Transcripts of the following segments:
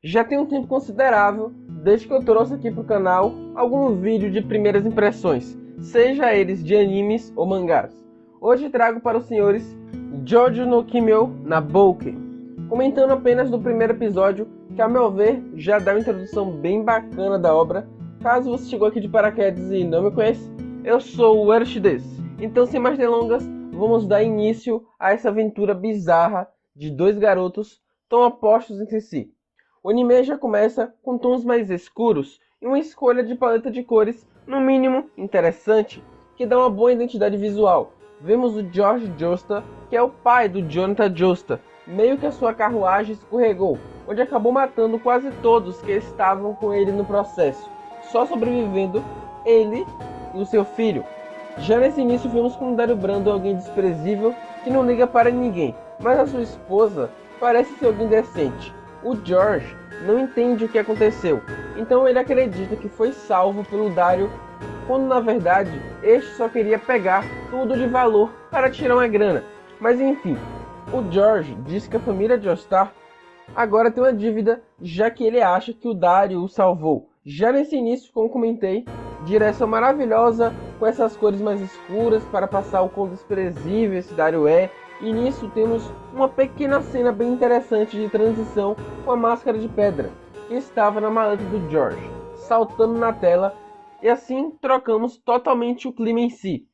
Já tem um tempo considerável desde que eu trouxe aqui para o canal algum vídeo de primeiras impressões, seja eles de animes ou mangás. Hoje trago para os senhores Jojo no Kimyo Nabouken, comentando apenas do primeiro episódio, que a meu ver já dá uma introdução bem bacana da obra. Caso você chegou aqui de paraquedas e não me conhece, eu sou o Erich desse. Então, sem mais delongas, vamos dar início a essa aventura bizarra de dois garotos tão opostos entre si. O anime já começa com tons mais escuros e uma escolha de paleta de cores, no mínimo, interessante, que dá uma boa identidade visual. Vemos o George Joestar, que é o pai do Jonathan Joestar, meio que a sua carruagem escorregou, onde acabou matando quase todos que estavam com ele no processo, só sobrevivendo ele e o seu filho. Já nesse início vemos como Dario Brando é alguém desprezível que não liga para ninguém, mas a sua esposa parece ser alguém decente. O George não entende o que aconteceu, então ele acredita que foi salvo pelo Dario, quando na verdade este só queria pegar tudo de valor para tirar uma grana. Mas enfim, o George diz que a família Joestar agora tem uma dívida, já que ele acha que o Dario o salvou. Já nesse início, como comentei, direção maravilhosa com essas cores mais escuras para passar o quão desprezível esse Dario é. E nisso temos uma pequena cena bem interessante de transição com a máscara de pedra, que estava na maleta do George, saltando na tela, e assim trocamos totalmente o clima em si.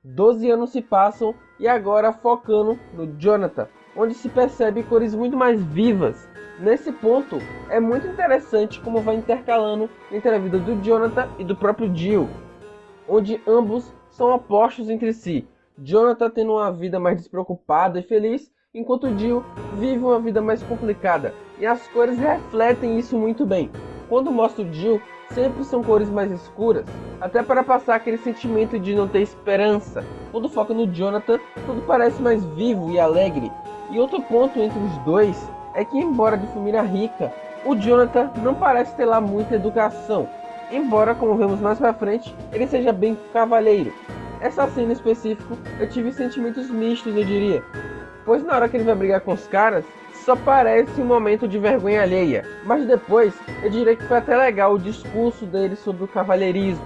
12 anos se passam e agora focando no Jonathan, onde se percebe cores muito mais vivas. Nesse ponto, é muito interessante como vai intercalando entre a vida do Jonathan e do próprio Jill, onde ambos são opostos entre si. Jonathan tendo uma vida mais despreocupada e feliz, enquanto Jill vive uma vida mais complicada, e as cores refletem isso muito bem. Quando mostra o Jill, sempre são cores mais escuras, até para passar aquele sentimento de não ter esperança. Quando foca no Jonathan, tudo parece mais vivo e alegre. E outro ponto entre os dois é que, embora de família rica, o Jonathan não parece ter lá muita educação, embora, como vemos mais pra frente, ele seja bem cavalheiro. Essa cena em específico, eu tive sentimentos mistos, eu diria, pois na hora que ele vai brigar com os caras, só parece um momento de vergonha alheia, mas depois eu diria que foi até legal o discurso dele sobre o cavalheirismo.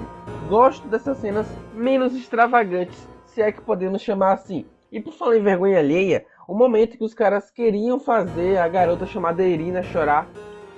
Gosto dessas cenas menos extravagantes, se é que podemos chamar assim. E por falar em vergonha alheia, o momento que os caras queriam fazer a garota chamada Irina chorar,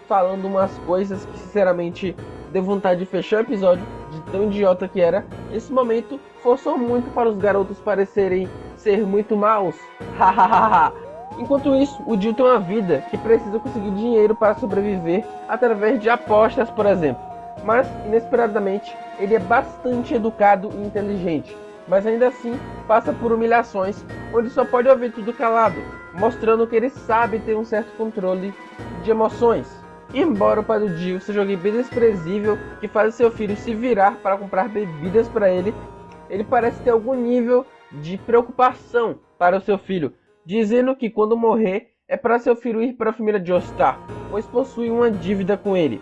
falando umas coisas que sinceramente deu vontade de fechar o episódio, de tão idiota que era. Esse momento forçou muito para os garotos parecerem ser muito maus. Hahaha. Enquanto isso, o Jill tem uma vida que precisa conseguir dinheiro para sobreviver através de apostas, por exemplo. Mas, inesperadamente, ele é bastante educado e inteligente, mas ainda assim passa por humilhações, onde só pode ouvir tudo calado, mostrando que ele sabe ter um certo controle de emoções. E embora o pai do Jill seja alguém bem desprezível, que faz o seu filho se virar para comprar bebidas para ele, ele parece ter algum nível de preocupação para o seu filho, dizendo que quando morrer é para seu filho ir para a família Joestar, pois possui uma dívida com ele.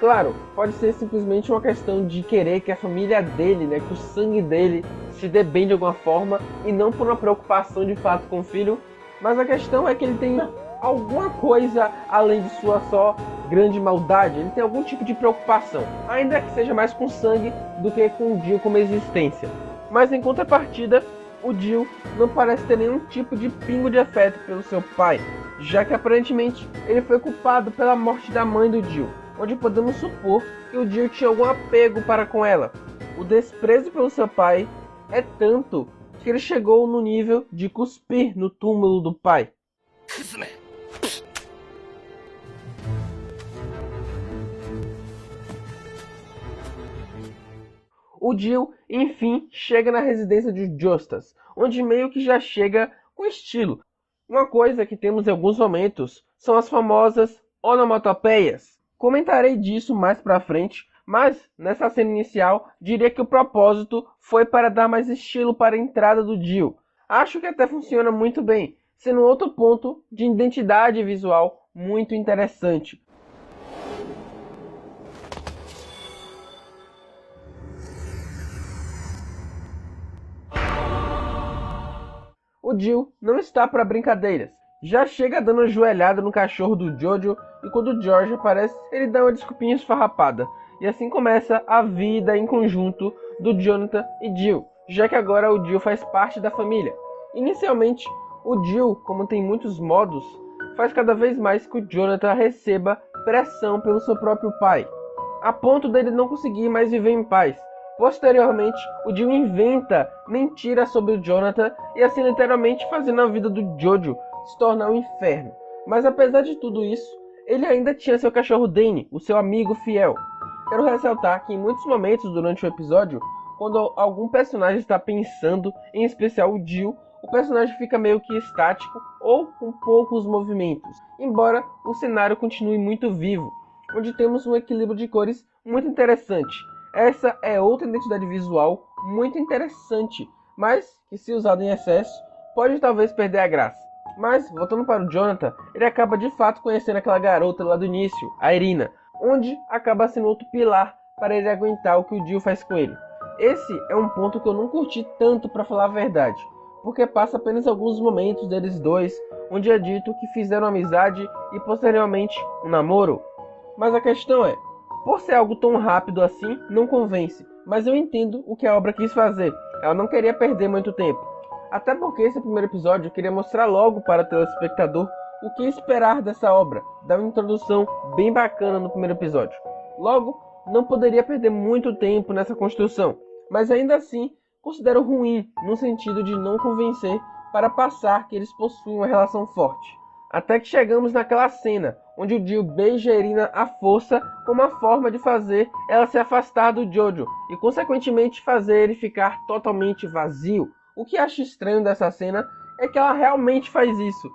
Claro, pode ser simplesmente uma questão de querer que a família dele, que o sangue dele se dê bem de alguma forma, e não por uma preocupação de fato com o filho, mas a questão é que ele tem alguma coisa além de sua só grande maldade. Ele tem algum tipo de preocupação, ainda que seja mais com sangue do que com o Jill como existência. Mas em contrapartida, o Jill não parece ter nenhum tipo de pingo de afeto pelo seu pai, já que aparentemente ele foi culpado pela morte da mãe do Jill, onde podemos supor que o Jill tinha algum apego para com ela. O desprezo pelo seu pai é tanto que ele chegou no nível de cuspir no túmulo do pai. O Jill, enfim, chega na residência de Joestar, onde meio que já chega com estilo. Uma coisa que temos em alguns momentos são as famosas onomatopeias. Comentarei disso mais pra frente, mas nessa cena inicial diria que o propósito foi para dar mais estilo para a entrada do Jill. Acho que até funciona muito bem, sendo outro ponto de identidade visual muito interessante. o Jill não está para brincadeiras. Já chega dando joelhada no cachorro do Jojo e quando o George aparece, ele dá uma desculpinha esfarrapada. E assim começa a vida em conjunto do Jonathan e Jill, já que agora o Jill faz parte da família. Inicialmente, o Jill, como tem muitos modos, faz cada vez mais que o Jonathan receba pressão pelo seu próprio pai, a ponto dele não conseguir mais viver em paz. Posteriormente, o Jill inventa mentiras sobre o Jonathan e assim literalmente fazendo a vida do Jojo se tornar um inferno. Mas apesar de tudo isso, ele ainda tinha seu cachorro Danny, o seu amigo fiel. Quero ressaltar que em muitos momentos durante o episódio, quando algum personagem está pensando, em especial o Jill, o personagem fica meio que estático ou com poucos movimentos, embora o cenário continue muito vivo, onde temos um equilíbrio de cores muito interessante. Essa é outra identidade visual muito interessante, mas que se usado em excesso, pode talvez perder a graça. Mas, voltando para o Jonathan, ele acaba de fato conhecendo aquela garota lá do início, a Irina, onde acaba sendo outro pilar para ele aguentar o que o Jill faz com ele. Esse é um ponto que eu não curti tanto, para falar a verdade, porque passa apenas alguns momentos deles dois, onde é dito que fizeram amizade e posteriormente um namoro. Mas a questão é, por ser algo tão rápido assim, não convence, mas eu entendo o que a obra quis fazer, ela não queria perder muito tempo. Até porque esse primeiro episódio queria mostrar logo para o telespectador o que esperar dessa obra, dar uma introdução bem bacana no primeiro episódio. Logo, não poderia perder muito tempo nessa construção, mas ainda assim considero ruim no sentido de não convencer para passar que eles possuem uma relação forte. Até que chegamos naquela cena, onde o Jill beija a Irina à força como uma forma de fazer ela se afastar do Jojo e consequentemente fazer ele ficar totalmente vazio. O que acho estranho dessa cena é que ela realmente faz isso,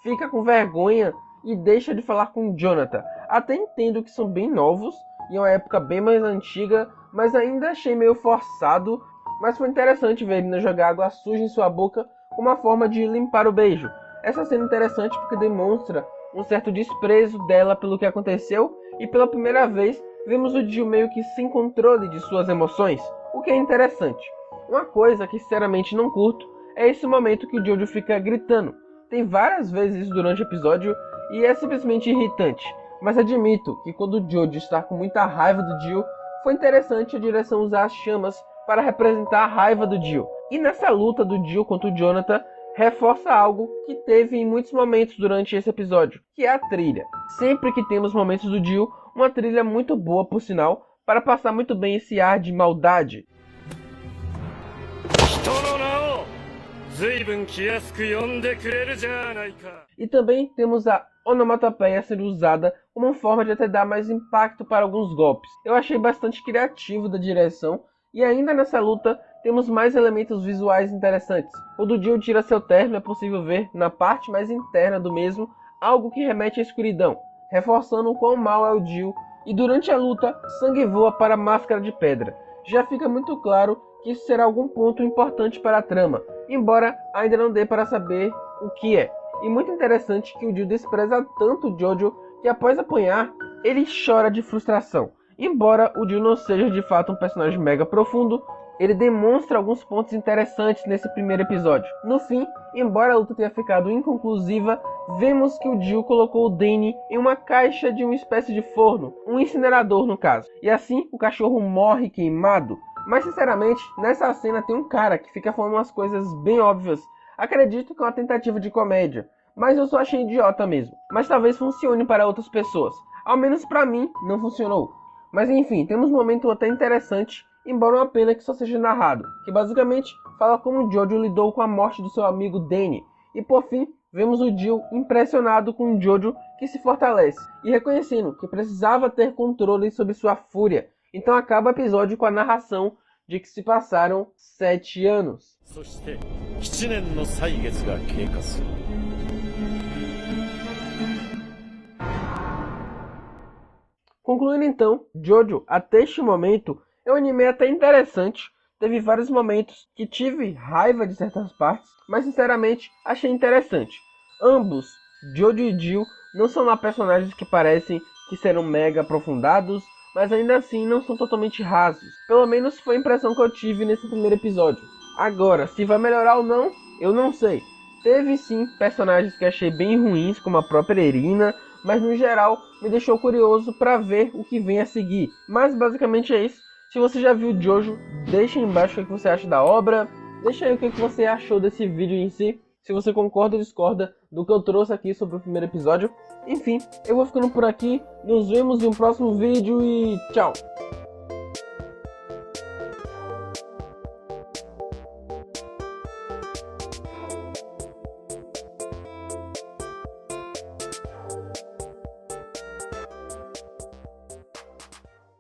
fica com vergonha e deixa de falar com o Jonathan. Até entendo que são bem novos e é uma época bem mais antiga, mas ainda achei meio forçado. Mas foi interessante ver a Irina jogar água suja em sua boca como uma forma de limpar o beijo. Essa cena é interessante porque demonstra um certo desprezo dela pelo que aconteceu e pela primeira vez vemos o Jill meio que sem controle de suas emoções, o que é interessante. Uma coisa que sinceramente não curto é esse momento que o Jojo fica gritando. Tem várias vezes isso durante o episódio e é simplesmente irritante. Mas admito que quando o Jojo está com muita raiva do Jill, foi interessante a direção usar as chamas para representar a raiva do Jill. E nessa luta do Jill contra o Jonathan, reforça algo que teve em muitos momentos durante esse episódio, que é a trilha. Sempre que temos momentos do Jill, uma trilha muito boa por sinal, para passar muito bem esse ar de maldade. E também temos a onomatopeia sendo usada como uma forma de até dar mais impacto para alguns golpes. Eu achei bastante criativo da direção, e ainda nessa luta temos mais elementos visuais interessantes. O do Jill tira seu terno, é possível ver na parte mais interna do mesmo algo que remete à escuridão, reforçando o quão mal é o Jill, e durante a luta, sangue voa para a máscara de pedra. Já fica muito claro que isso será algum ponto importante para a trama, embora ainda não dê para saber o que é. E muito interessante que o Jill despreza tanto o Jojo que após apanhar, ele chora de frustração. Embora o Jill não seja de fato um personagem mega profundo, ele demonstra alguns pontos interessantes nesse primeiro episódio. No fim, embora a luta tenha ficado inconclusiva, vemos que o Jill colocou o Danny em uma caixa de uma espécie de forno, um incinerador no caso, e assim o cachorro morre queimado. Mas sinceramente, nessa cena tem um cara que fica falando umas coisas bem óbvias. Acredito que é uma tentativa de comédia, mas eu só achei idiota mesmo. Mas talvez funcione para outras pessoas. Ao menos para mim, não funcionou. Mas enfim, temos um momento até interessante, embora uma pena que só seja narrado, que basicamente fala como o Jojo lidou com a morte do seu amigo Danny. E por fim, vemos o Jill impressionado com o Jojo que se fortalece, e reconhecendo que precisava ter controle sobre sua fúria. Então acaba o episódio com a narração de que se passaram 7 anos. Concluindo então, Jojo, até este momento, é um anime até interessante. Teve vários momentos que tive raiva de certas partes, mas sinceramente achei interessante. Ambos, Jojo e Jill, não são lá personagens que parecem que serão mega aprofundados, mas ainda assim não são totalmente rasos. Pelo menos foi a impressão que eu tive nesse primeiro episódio. Agora, se vai melhorar ou não, eu não sei. Teve sim personagens que achei bem ruins, como a própria Irina, mas no geral me deixou curioso para ver o que vem a seguir. Mas basicamente é isso. Se você já viu Jojo, deixa aí embaixo o que você acha da obra, deixa aí o que você achou desse vídeo em si, se você concorda ou discorda do que eu trouxe aqui sobre o primeiro episódio. Enfim, eu vou ficando por aqui, nos vemos em um próximo vídeo e tchau!